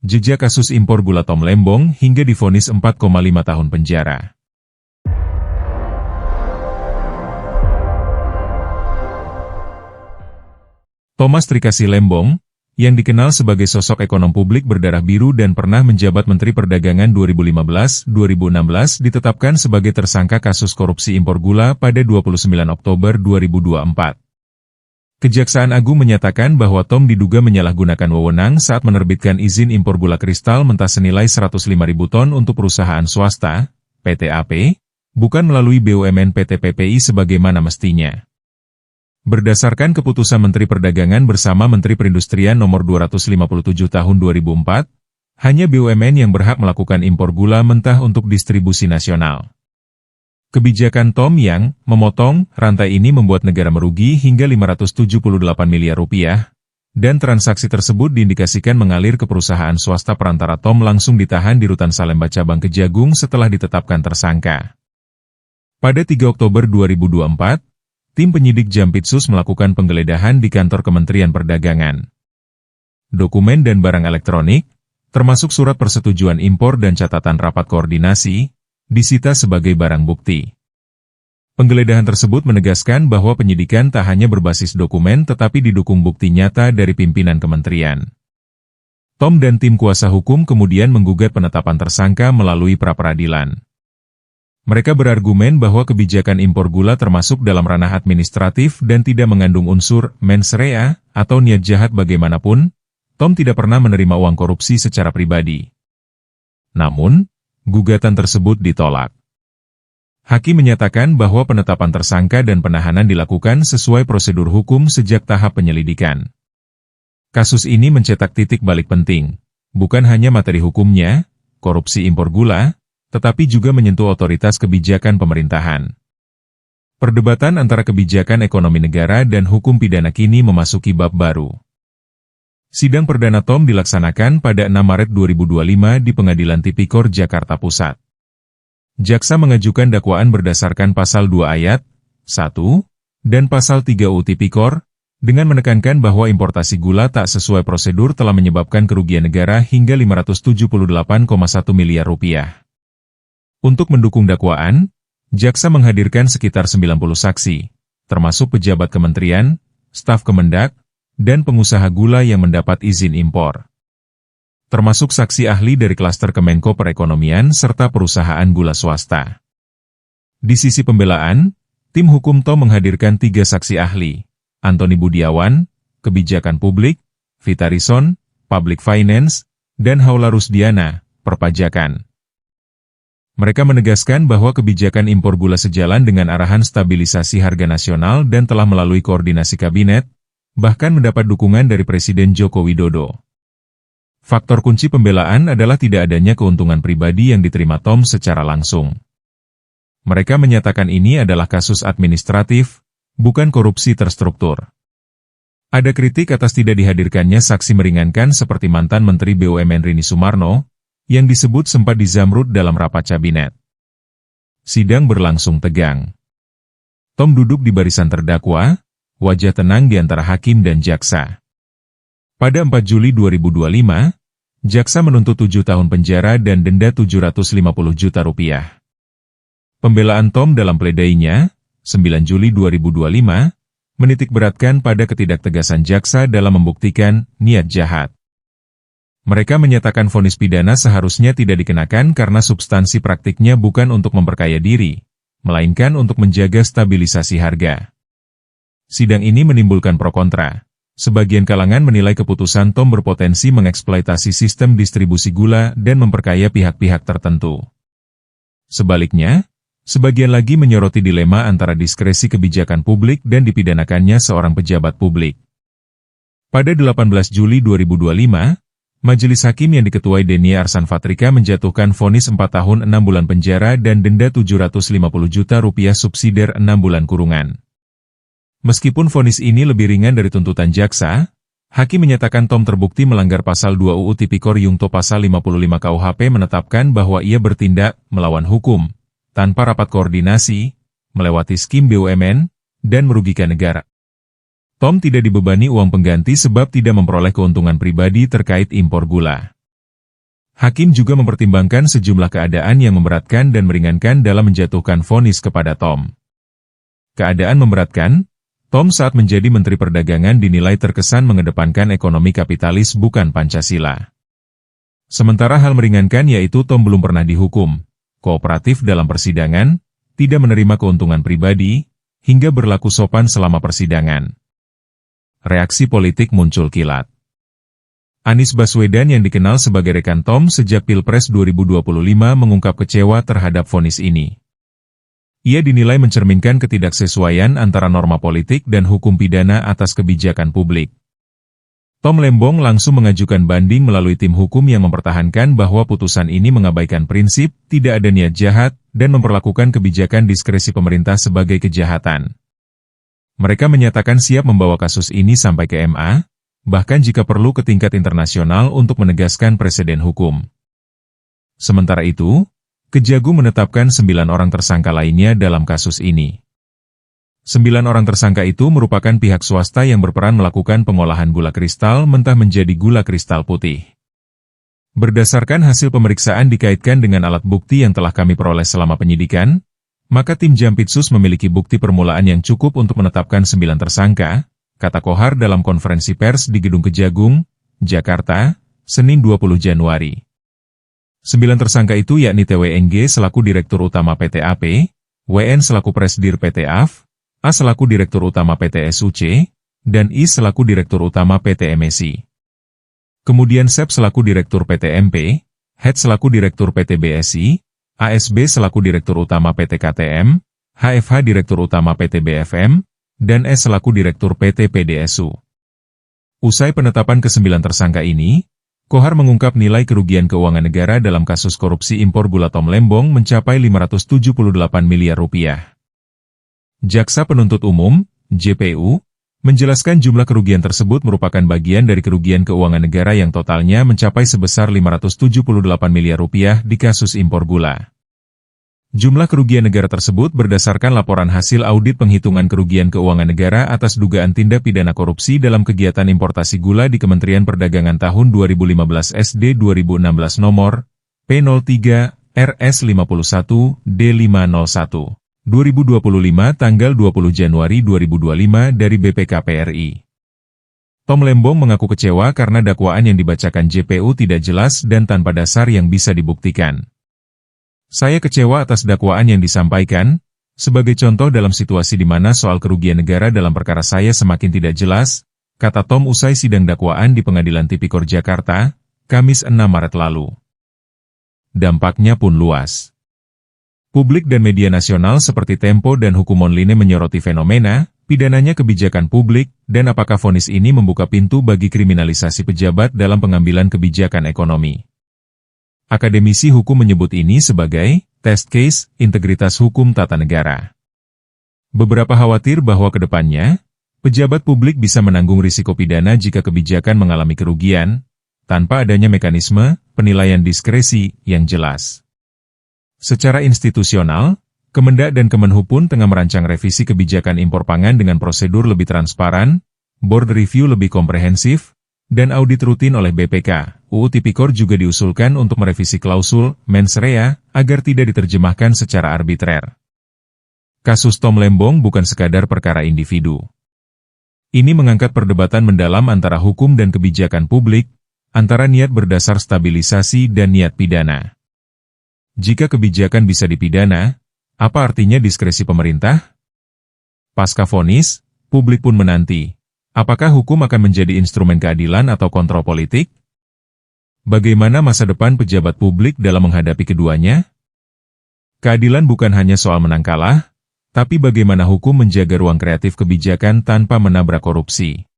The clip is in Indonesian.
Jejak kasus impor gula Tom Lembong hingga divonis 4,5 tahun penjara. Thomas Trikasih Lembong, yang dikenal sebagai sosok ekonom publik berdarah biru dan pernah menjabat Menteri Perdagangan 2015-2016 ditetapkan sebagai tersangka kasus korupsi impor gula pada 29 Oktober 2024. Kejaksaan Agung menyatakan bahwa Tom diduga menyalahgunakan wewenang saat menerbitkan izin impor gula kristal mentah senilai 105.000 ton untuk perusahaan swasta, PT AP, bukan melalui BUMN PT PPI sebagaimana mestinya. Berdasarkan keputusan Menteri Perdagangan bersama Menteri Perindustrian Nomor 257 Tahun 2004, hanya BUMN yang berhak melakukan impor gula mentah untuk distribusi nasional. Kebijakan Tom yang memotong rantai ini membuat negara merugi hingga 578 miliar rupiah, dan transaksi tersebut diindikasikan mengalir ke perusahaan swasta perantara. Tom langsung ditahan di Rutan Salemba Cabang Kejagung setelah ditetapkan tersangka. Pada 3 Oktober 2024, tim penyidik Jampitsus melakukan penggeledahan di kantor Kementerian Perdagangan. Dokumen dan barang elektronik, termasuk surat persetujuan impor dan catatan rapat koordinasi, disita sebagai barang bukti. Penggeledahan tersebut menegaskan bahwa penyidikan tak hanya berbasis dokumen tetapi didukung bukti nyata dari pimpinan kementerian. Tom dan tim kuasa hukum kemudian menggugat penetapan tersangka melalui pra-peradilan. Mereka berargumen bahwa kebijakan impor gula termasuk dalam ranah administratif dan tidak mengandung unsur mens rea atau niat jahat bagaimanapun. Tom tidak pernah menerima uang korupsi secara pribadi. Namun, gugatan tersebut ditolak. Hakim menyatakan bahwa penetapan tersangka dan penahanan dilakukan sesuai prosedur hukum sejak tahap penyelidikan. Kasus ini mencetak titik balik penting, bukan hanya materi hukumnya, korupsi impor gula, tetapi juga menyentuh otoritas kebijakan pemerintahan. Perdebatan antara kebijakan ekonomi negara dan hukum pidana kini memasuki bab baru. Sidang perdana Tom dilaksanakan pada 6 Maret 2025 di Pengadilan Tipikor Jakarta Pusat. Jaksa mengajukan dakwaan berdasarkan Pasal 2 Ayat 1 dan Pasal 3 UU Tipikor, dengan menekankan bahwa importasi gula tak sesuai prosedur telah menyebabkan kerugian negara hingga 578,1 miliar rupiah. Untuk mendukung dakwaan, jaksa menghadirkan sekitar 90 saksi, termasuk pejabat kementerian, staf Kemendak, dan pengusaha gula yang mendapat izin impor. Termasuk saksi ahli dari klaster Kemenko Perekonomian serta perusahaan gula swasta. Di sisi pembelaan, tim hukum Tom menghadirkan 3 saksi ahli, Antoni Budiawan, Kebijakan Publik, Vitarison, Public Finance, dan Haula Rusdiana, Perpajakan. Mereka menegaskan bahwa kebijakan impor gula sejalan dengan arahan stabilisasi harga nasional dan telah melalui koordinasi kabinet, bahkan mendapat dukungan dari Presiden Joko Widodo. Faktor kunci pembelaan adalah tidak adanya keuntungan pribadi yang diterima Tom secara langsung. Mereka menyatakan ini adalah kasus administratif, bukan korupsi terstruktur. Ada kritik atas tidak dihadirkannya saksi meringankan seperti mantan Menteri BUMN Rini Sumarno, yang disebut sempat dizamrut dalam rapat kabinet. Sidang berlangsung tegang. Tom duduk di barisan terdakwa, wajah tenang di antara hakim dan jaksa. Pada 4 Juli 2025, jaksa menuntut 7 tahun penjara dan denda 750 juta rupiah. Pembelaan Tom dalam pledainya, 9 Juli 2025, menitikberatkan pada ketidaktegasan jaksa dalam membuktikan niat jahat. Mereka menyatakan vonis pidana seharusnya tidak dikenakan karena substansi praktiknya bukan untuk memperkaya diri, melainkan untuk menjaga stabilisasi harga. Sidang ini menimbulkan pro kontra. Sebagian kalangan menilai keputusan Tom berpotensi mengeksploitasi sistem distribusi gula dan memperkaya pihak-pihak tertentu. Sebaliknya, sebagian lagi menyoroti dilema antara diskresi kebijakan publik dan dipidanakannya seorang pejabat publik. Pada 18 Juli 2025, Majelis Hakim yang diketuai Denia Arsan Fatrika menjatuhkan vonis 4 tahun 6 bulan penjara dan denda 750 juta rupiah subsidiar 6 bulan kurungan. Meskipun vonis ini lebih ringan dari tuntutan jaksa, hakim menyatakan Tom terbukti melanggar Pasal 2 UU Tipikor Yungto Pasal 55 KUHP menetapkan bahwa ia bertindak melawan hukum, tanpa rapat koordinasi, melewati skim BUMN, dan merugikan negara. Tom tidak dibebani uang pengganti sebab tidak memperoleh keuntungan pribadi terkait impor gula. Hakim juga mempertimbangkan sejumlah keadaan yang memberatkan dan meringankan dalam menjatuhkan vonis kepada Tom. Keadaan memberatkan, Tom saat menjadi Menteri Perdagangan dinilai terkesan mengedepankan ekonomi kapitalis bukan Pancasila. Sementara hal meringankan yaitu Tom belum pernah dihukum, kooperatif dalam persidangan, tidak menerima keuntungan pribadi, hingga berlaku sopan selama persidangan. Reaksi politik muncul kilat. Anies Baswedan yang dikenal sebagai rekan Tom sejak Pilpres 2025 mengungkap kecewa terhadap vonis ini. Ia dinilai mencerminkan ketidaksesuaian antara norma politik dan hukum pidana atas kebijakan publik. Tom Lembong langsung mengajukan banding melalui tim hukum yang mempertahankan bahwa putusan ini mengabaikan prinsip, tidak ada niat jahat, dan memperlakukan kebijakan diskresi pemerintah sebagai kejahatan. Mereka menyatakan siap membawa kasus ini sampai ke MA, bahkan jika perlu ke tingkat internasional untuk menegaskan preseden hukum. Sementara itu, Kejagung menetapkan 9 orang tersangka lainnya dalam kasus ini. 9 orang tersangka itu merupakan pihak swasta yang berperan melakukan pengolahan gula kristal mentah menjadi gula kristal putih. Berdasarkan hasil pemeriksaan dikaitkan dengan alat bukti yang telah kami peroleh selama penyidikan, maka tim Jampitsus memiliki bukti permulaan yang cukup untuk menetapkan 9 tersangka, kata Kohar dalam konferensi pers di Gedung Kejagung, Jakarta, Senin 20 Januari. 9 tersangka itu yakni TWNG selaku Direktur Utama PT AP, WN selaku Presdir PT AF, A selaku Direktur Utama PT SUC, dan I selaku Direktur Utama PT MSI. Kemudian Sep selaku Direktur PT MP, Head selaku Direktur PT BSI, ASB selaku Direktur Utama PT KTM, HFH Direktur Utama PT BFM, dan S selaku Direktur PT PDSU. Usai penetapan ke-9 tersangka ini, Kohar mengungkap nilai kerugian keuangan negara dalam kasus korupsi impor gula Tom Lembong mencapai 578 miliar rupiah. Jaksa Penuntut Umum, JPU, menjelaskan jumlah kerugian tersebut merupakan bagian dari kerugian keuangan negara yang totalnya mencapai sebesar 578 miliar rupiah di kasus impor gula. Jumlah kerugian negara tersebut berdasarkan laporan hasil audit penghitungan kerugian keuangan negara atas dugaan tindak pidana korupsi dalam kegiatan importasi gula di Kementerian Perdagangan tahun 2015 SD 2016 nomor P03 RS 51 D501 2025 tanggal 20 Januari 2025 dari BPKPRI. Tom Lembong mengaku kecewa karena dakwaan yang dibacakan JPU tidak jelas dan tanpa dasar yang bisa dibuktikan. Saya kecewa atas dakwaan yang disampaikan, sebagai contoh dalam situasi di mana soal kerugian negara dalam perkara saya semakin tidak jelas, kata Tom usai sidang dakwaan di Pengadilan Tipikor Jakarta, Kamis 6 Maret lalu. Dampaknya pun luas. Publik dan media nasional seperti Tempo dan Hukum Online menyoroti fenomena, pidananya kebijakan publik, dan apakah vonis ini membuka pintu bagi kriminalisasi pejabat dalam pengambilan kebijakan ekonomi. Akademisi hukum menyebut ini sebagai test case integritas hukum tata negara. Beberapa khawatir bahwa ke depannya, pejabat publik bisa menanggung risiko pidana jika kebijakan mengalami kerugian, tanpa adanya mekanisme penilaian diskresi yang jelas. Secara institusional, Kemendak dan Kemenhub pun tengah merancang revisi kebijakan impor pangan dengan prosedur lebih transparan, board review lebih komprehensif, dan audit rutin oleh BPK. UU Tipikor juga diusulkan untuk merevisi klausul mens rea agar tidak diterjemahkan secara arbitrer. Kasus Tom Lembong bukan sekadar perkara individu. Ini mengangkat perdebatan mendalam antara hukum dan kebijakan publik, antara niat berdasar stabilisasi dan niat pidana. Jika kebijakan bisa dipidana, apa artinya diskresi pemerintah? Pasca vonis, publik pun menanti. Apakah hukum akan menjadi instrumen keadilan atau kontrol politik? Bagaimana masa depan pejabat publik dalam menghadapi keduanya? Keadilan bukan hanya soal menang kalah, tapi bagaimana hukum menjaga ruang kreatif kebijakan tanpa menabrak korupsi.